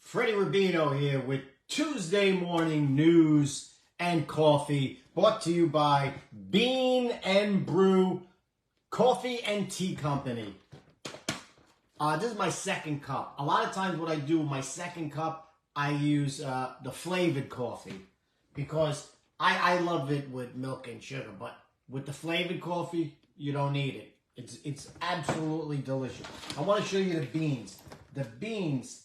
Freddie Rubino here with Tuesday morning news and coffee, brought to you by Bean and Brew Coffee and Tea Company. This is my second cup. A lot of times what I do with my second cup, I use the flavored coffee because I love it with milk and sugar, but with the flavored coffee, you don't need it. It's absolutely delicious. I want to show you the beans. The beans.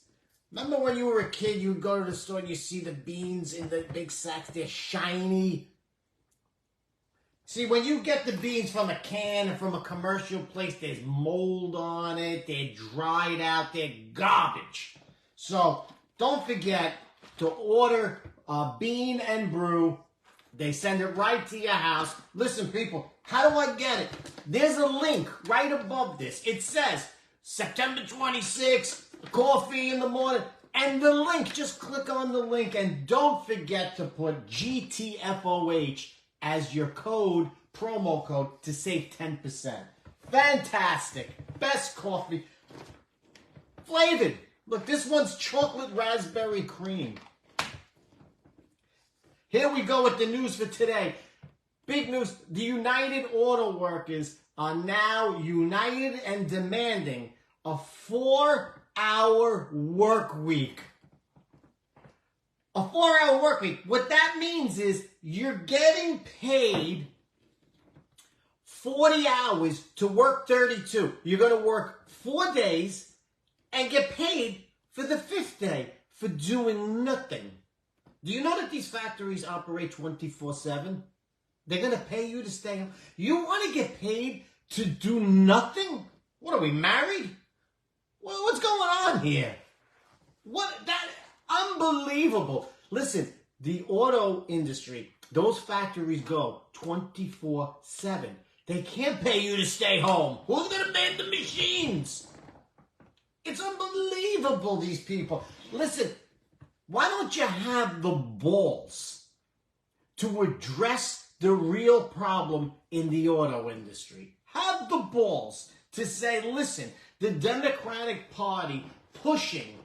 Remember when you were a kid, you would go to the store and you see the beans in the big sacks, they're shiny. See, when you get the beans from a can or from a commercial place, there's mold on it, they're dried out, they're garbage. So don't forget to order Bean and Brew. They send it right to your house. Listen, people, how do I get it? There's a link right above this. It says September 26th, coffee in the morning, and the link, just click on the link, and don't forget to put GTFOH as your code, promo code, to save 10%. Fantastic. Best coffee. Flavored. Look, this one's chocolate raspberry cream. Here we go with the news for today. Big news. The United Auto Workers are now united and demanding a 4-hour work week. A 4-hour work week. What that means is you're getting paid 40 hours to work 32. You're going to work 4 days and get paid for the 5th day for doing nothing. Do you know that these factories operate 24/7? They're going to pay you to stay home. You want to get paid to do nothing? What, are we married? Well, what's going on here? Unbelievable. Listen, the auto industry, those factories go 24/7. They can't pay you to stay home. Who's going to man the machines? It's unbelievable, these people. Listen, why don't you have the balls to address the real problem in the auto industry? Have the balls to say, listen, the Democratic Party pushing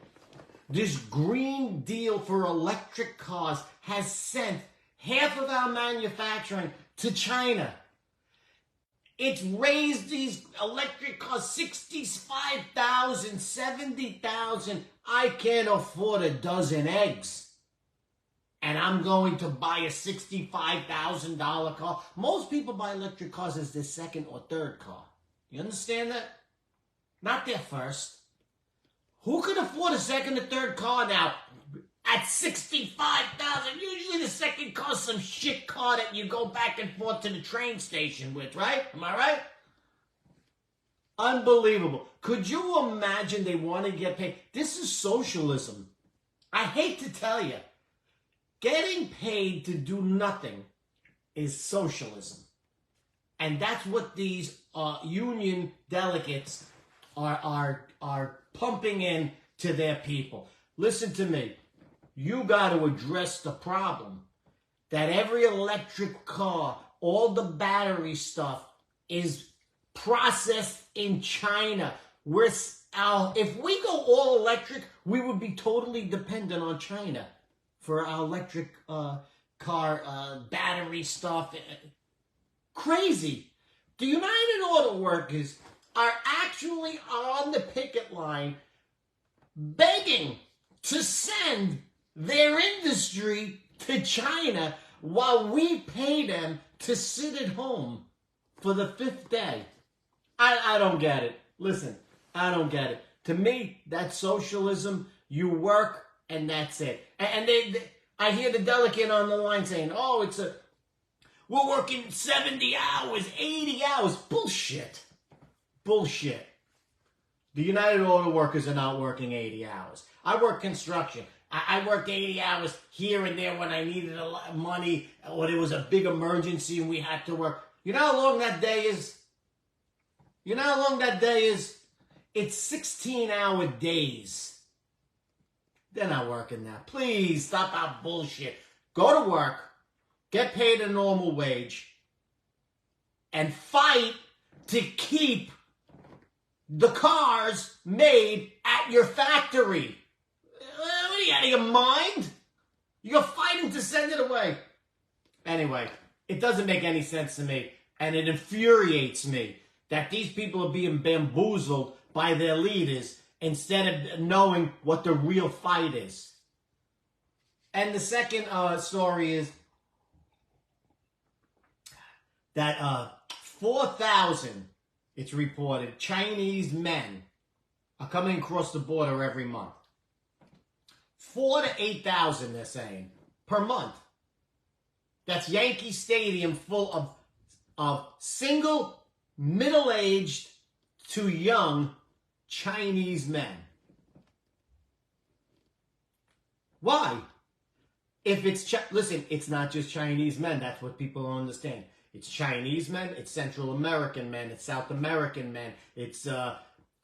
this Green Deal for electric cars has sent half of our manufacturing to China. It's raised these electric cars $65,000, $70,000. I can't afford a dozen eggs. And I'm going to buy a $65,000 car. Most people buy electric cars as their second or third car. You understand that? Not their first. Who could afford a second or third car now at $65,000? Usually the second car is some shit car that you go back and forth to the train station with, right? Am I right? Unbelievable. Could you imagine they want to get paid? This is socialism. I hate to tell you. Getting paid to do nothing is socialism. And that's what these union delegates are pumping in to their people. Listen to me. You got to address the problem that every electric car, all the battery stuff is processed in China. If we go all electric, we would be totally dependent on China for our electric car battery stuff. Crazy. The United Auto Workers are actually on the picket line begging to send their industry to China while we pay them to sit at home for the 5th day. I don't get it. Listen, I don't get it. To me, that's socialism. You work and that's it. And I hear the delegate on the line saying, oh, we're working 70 hours, 80 hours. Bullshit. Bullshit. The United Auto Workers are not working 80 hours. I work construction. I worked 80 hours here and there when I needed a lot of money or there was a big emergency and we had to work. You know how long that day is? You know how long that day is? It's 16-hour days. They're not working that. Please stop our bullshit. Go to work, get paid a normal wage, and fight to keep the cars made at your factory. out your mind? You're fighting to send it away. Anyway, it doesn't make any sense to me, and it infuriates me that these people are being bamboozled by their leaders instead of knowing what the real fight is. And the second story is that 4,000, it's reported, Chinese men are coming across the border every month. 4,000 to 8,000, they're saying, per month. That's Yankee Stadium full of single, middle-aged to young Chinese men. Why? If it's, listen, it's not just Chinese men. That's what people don't understand. It's Chinese men, it's Central American men, it's South American men, it's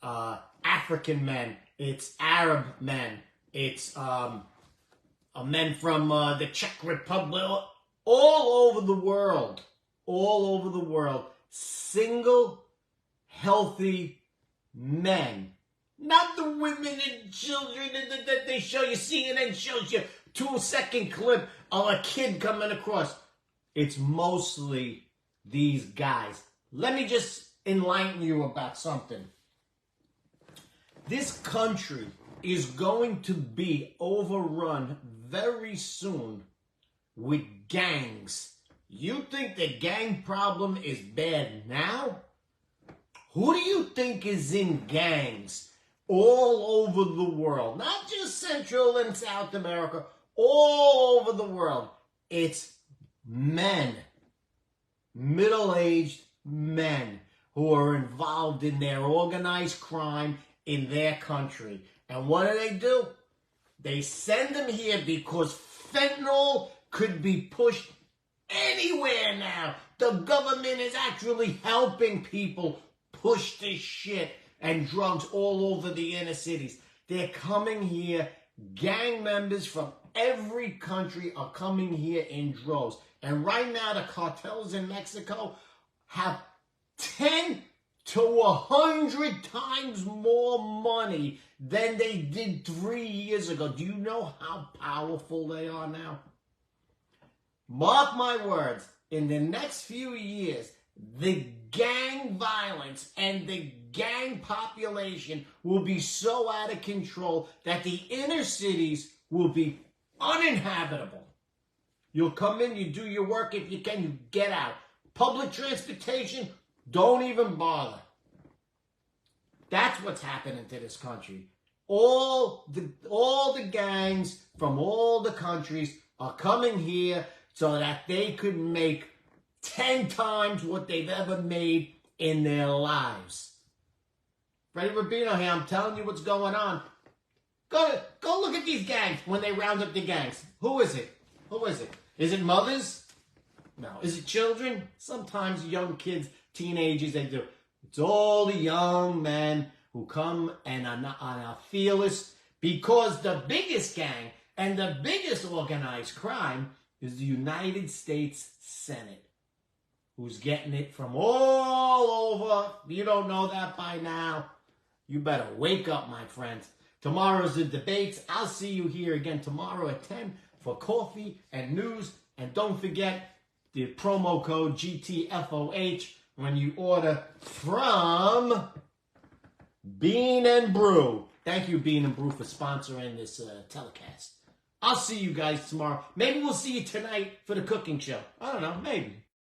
African men, it's Arab men, it's men from the Czech Republic, all over the world, single, healthy men. Not the women and children that they show you. CNN shows you 2-second clip of a kid coming across. It's mostly these guys. Let me just enlighten you about something. This country is going to be overrun very soon with gangs. You think the gang problem is bad now? Who do you think is in gangs all over the world? Not just Central and South America, all over the world. It's men, middle-aged men who are involved in their organized crime in their country. And what do? They send them here because fentanyl could be pushed anywhere now. The government is actually helping people push this shit and drugs all over the inner cities. They're coming here. Gang members from every country are coming here in droves. And right now, the cartels in Mexico have 10 to 100 times more money than they did 3 years ago. Do you know how powerful they are now? Mark my words, in the next few years, the gang violence and the gang population will be so out of control that the inner cities will be uninhabitable. You'll come in, you do your work, if you can, you get out. Public transportation, don't even bother. That's what's happening to this country. All the gangs from all the countries are coming here so that they could make 10 times what they've ever made in their lives. Freddie Rubino here, I'm telling you what's going on. Go look at these gangs when they round up the gangs. Who is it? Who is it? Is it mothers? No. Is it children? Sometimes young kids, teenagers, they do. It's all the young men who come and are fearless, because the biggest gang and the biggest organized crime is the United States Senate, who's getting it from all over. If you don't know that by now, you better wake up, my friends. Tomorrow's the debates. I'll see you here again tomorrow at 10 for coffee and news. And don't forget the promo code GTFOH when you order from Bean and Brew. Thank you, Bean and Brew, for sponsoring this telecast. I'll see you guys tomorrow. Maybe we'll see you tonight for the cooking show. I don't know, maybe.